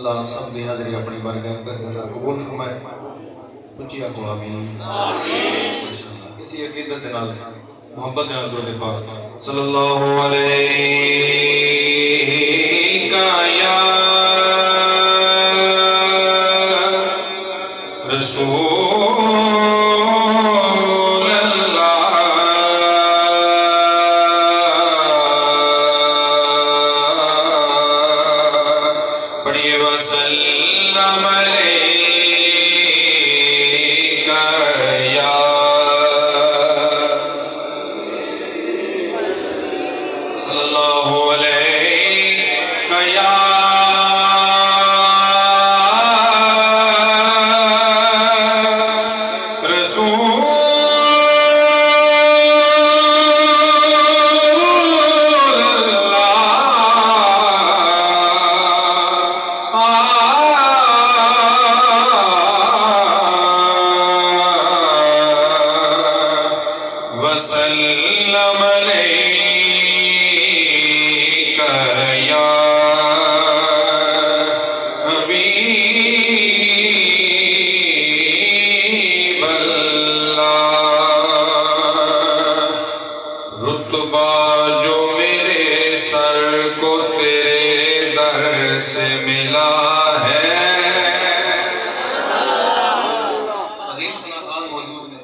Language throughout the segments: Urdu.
اللہ سب دی حاضری اپنی بارگاہ میں اللہ قبول فرمائے. اچھی آنکھوں آمین. اسی عقیدت کے نال محبت کے نال درود پاک صلی اللہ علیہ یا رسول اللہ پڑھیے وسلم علیہ یا صلی اللہ علیہ یا وسلم علیک یا حبیب اللہ. رتبہ جو میرے سر کو تیرے در سے ملا ہے. عظیم ثنا خان موجود نے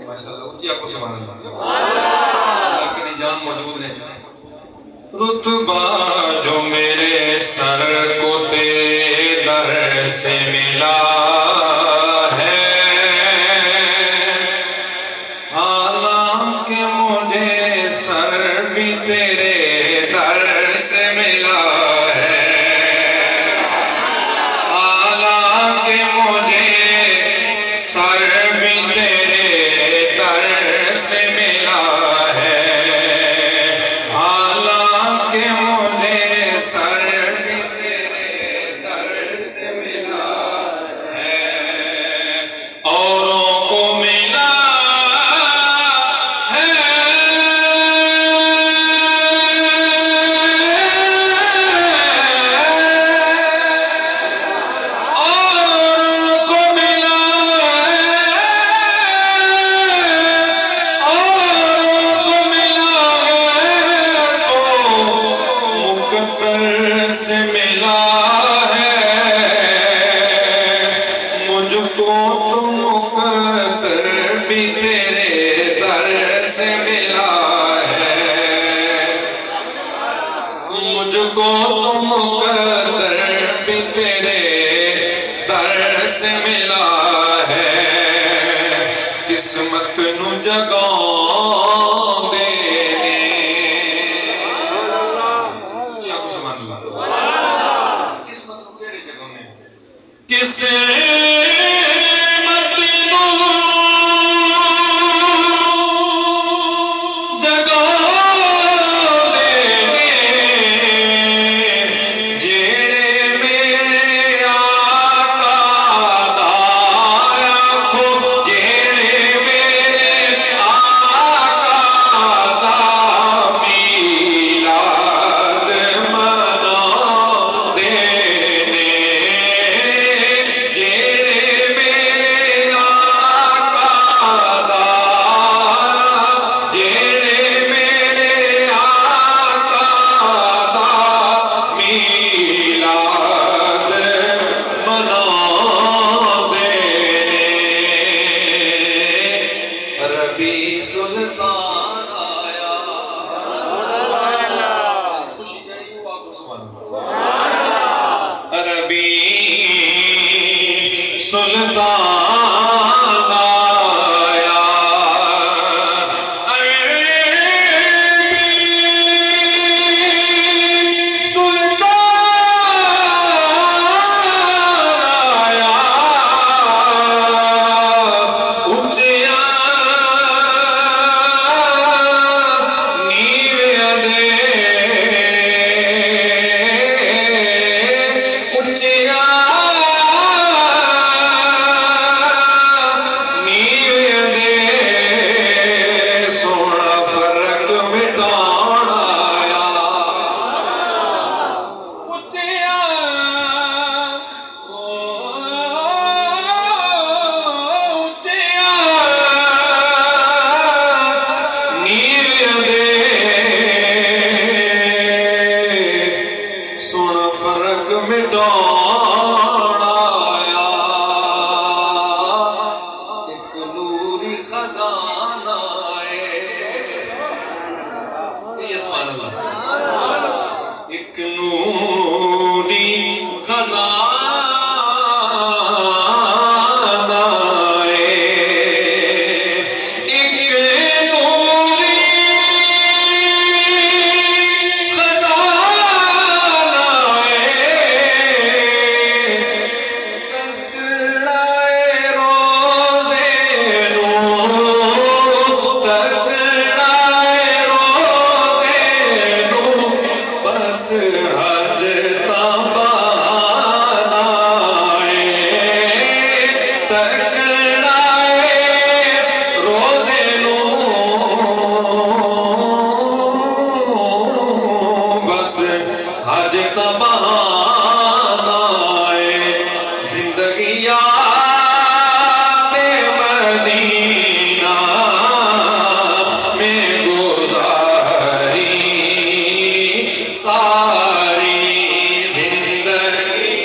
ماشاءاللہ اچھی آپ کو سبحان اللہ اللہ کی جان موجود ہے. رتبہ جو میرے سر کو تیرے در سے ملا ہے حالانکہ مجھے سر بھی تیرے در سے ملا ہے. حالانکہ مجھے سر بھی تیرے سے ملا ہے. حالانکہ مجھے سر بھی تیرے در سے ملا ہے. اوروں کو ملا ہے سے ملا ہے. مجھ کو تو مقدر بھی تیرے در سے ملا ہے. مجھ کو تو مقدر بھی تیرے در سے ملا ہے. قسمت نو جگہ سلطان آیا. خوشی چاہیے وہ آپ کو عربی سلطان آیا. عربی سلطان آیا. مٹانا آیا ایک نوری خزانہ یہ سبحان اللہ ایک نوری خزانہ حج تبانا زندگی یاد مدینہ میں گزاری ساری زندگی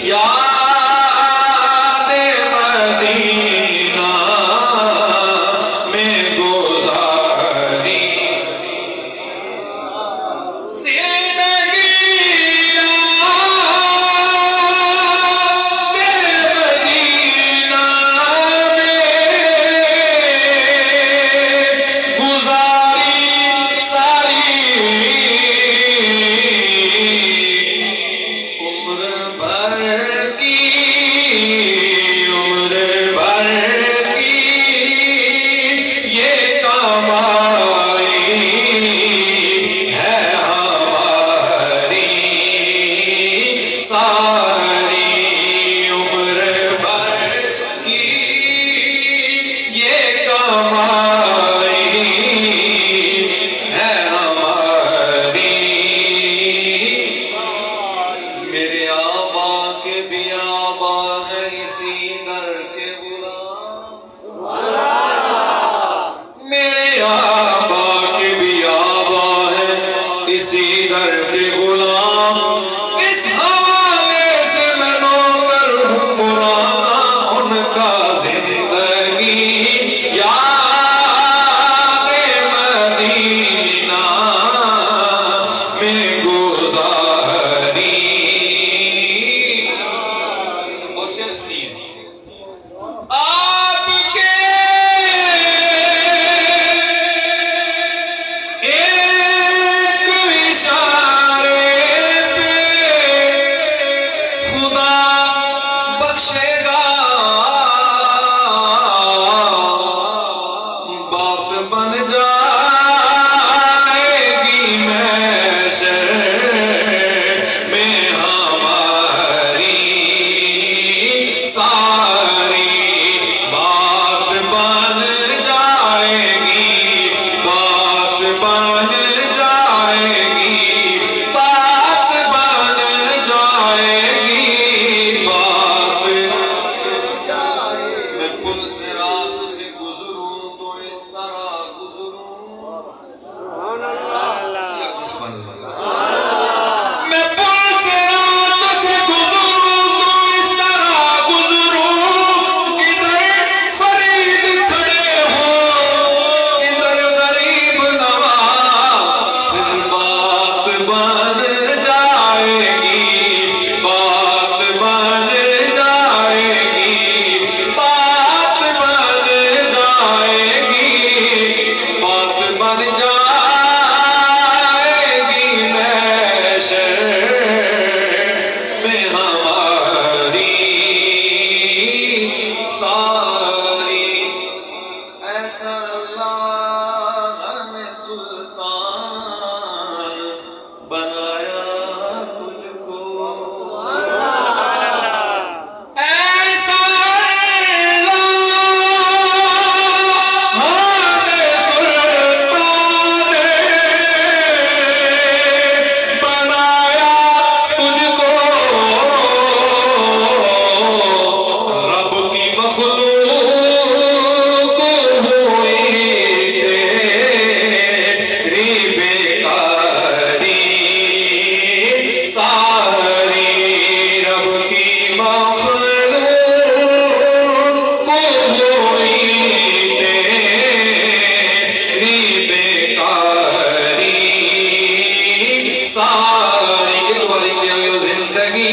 یاد مدینہ میں گزاری ساری اسی در کے غلام اس حوالے سے میں نوکر ہوں پرانا ان کا زندگی یاد مدینہ میں گزاری اور شعر سنیے آپ کے سلطان بنایا تجھ ایک باری کیا زندگی